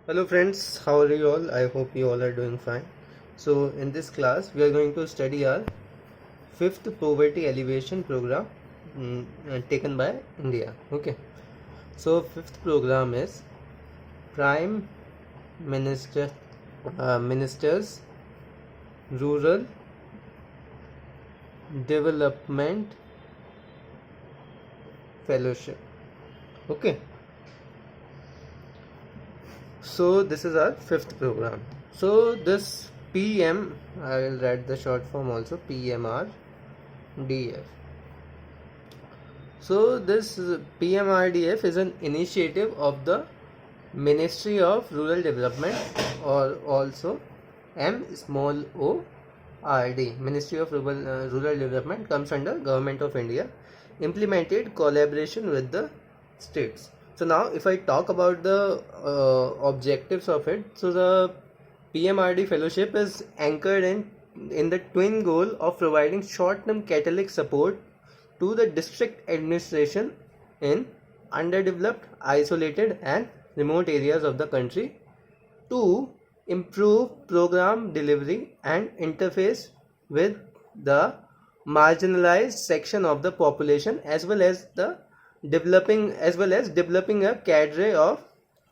Hello friends, how are you all? I hope you all are doing fine. So in this class we are going to study our fifth poverty alleviation program taken by India. Okay. So fifth program is Prime Minister Ministers Rural Development Fellowship. Okay. So this is our fifth program. So this PM, I will write the short form also, PMRDF. So this PMRDF is an initiative of the Ministry of Rural Development, or also MORD. Ministry of Rural Development comes under Government of India, implemented collaboration with the states. So now if I talk about the objectives of it, so the PMRD fellowship is anchored in the twin goal of providing short-term catalytic support to the district administration in underdeveloped, isolated and remote areas of the country to improve program delivery and interface with the marginalized section of the population, as well as developing a cadre of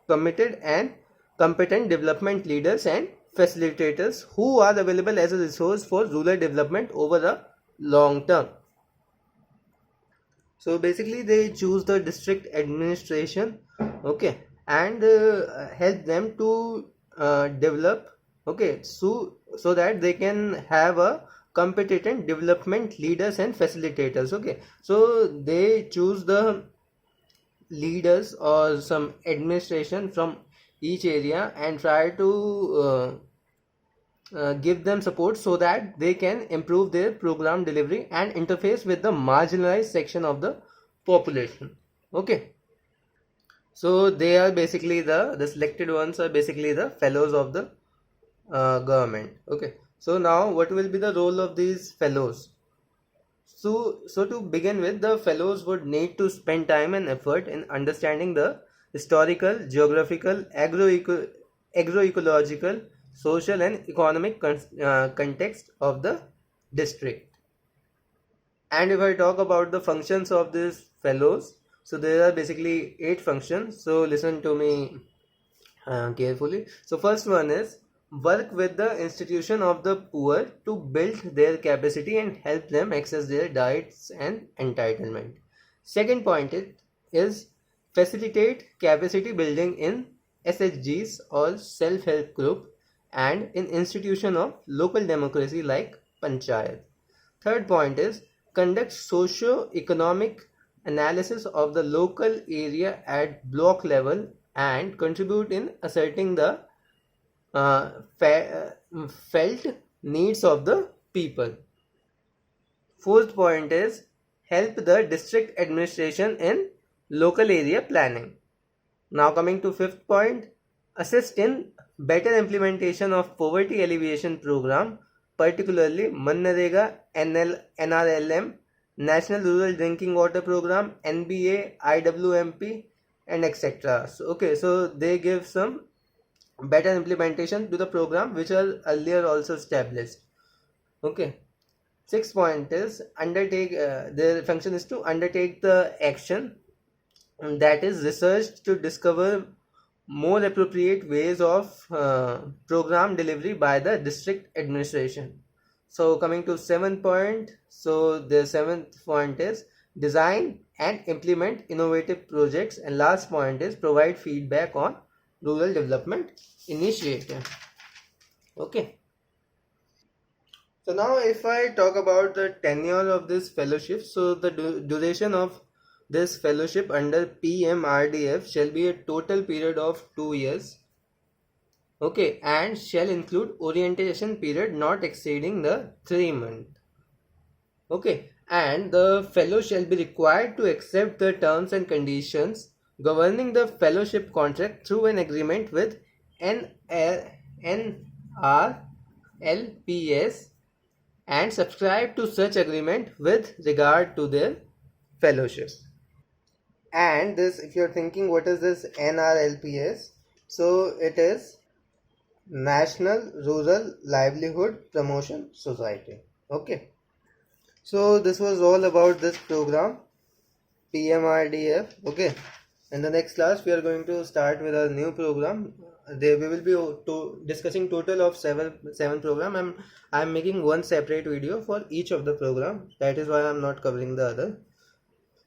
committed and competent development leaders and facilitators who are available as a resource for rural development over the long term. So basically they choose the district administration, okay, and help them to develop, okay, so that they can have a competent development leaders and facilitators. Okay, so they choose the leaders or some administration from each area and try to give them support so that they can improve their program delivery and interface with the marginalized section of the population. Okay, so they are basically the selected ones are basically the fellows of the government. Okay, so now what will be the role of these fellows? So to begin with, the fellows would need to spend time and effort in understanding the historical, geographical, agroecological, social and economic context of the district. And if I talk about the functions of these fellows, so there are basically 8 functions. So listen to me carefully. So first one is work with the institution of the poor to build their capacity and help them access their rights and entitlement. Second point is facilitate capacity building in SHGs or self-help group and in institution of local democracy like panchayat. Third point is conduct socio-economic analysis of the local area at block level and contribute in asserting the felt needs of the people. Fourth point is help the district administration in local area planning. Now coming to fifth point, assist in better implementation of poverty alleviation program, particularly Manrega, NRLM, National Rural Drinking Water Program, NBA, IWMP, and etc. So, okay, so they give some better implementation to the program which are earlier also established. Okay. Sixth point is their function is to undertake the action that is research to discover more appropriate ways of program delivery by the district administration. So coming to 7th point, so the 7th point is design and implement innovative projects, and last point is provide feedback on rural development initiative. Okay, so now if I talk about the tenure of this fellowship, so the duration of this fellowship under PMRDF shall be a total period of 2 years. Okay, and shall include orientation period not exceeding the 3 months. Okay, and the fellow shall be required to accept the terms and conditions governing the fellowship contract through an agreement with NRLPS and subscribe to such agreement with regard to their fellowship. And this, if you're thinking what is this NRLPS, So it is National Rural Livelihood Promotion Society. Okay. So this was all about this program, PMRDF. Okay. In the next class, we are going to start with a new program. There we will be discussing total of seven program. I'm making one separate video for each of the program. That is why I'm not covering the other.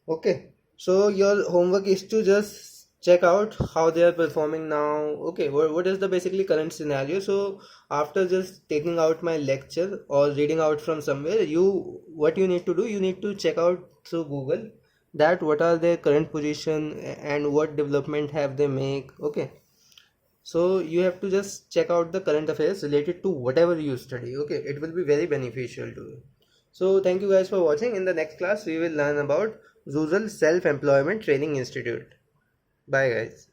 Okay. So your homework is to just check out how they are performing now. Okay, what is the basically current scenario? So after just taking out my lecture or reading out from somewhere, what you need to do, you need to check out through Google that what are their current position and what development have they make. Okay, so you have to just check out the current affairs related to whatever you study. Okay, it will be very beneficial to you. So thank you guys for watching. In the next class we will learn about Rural Self Employment Training Institute. Bye guys.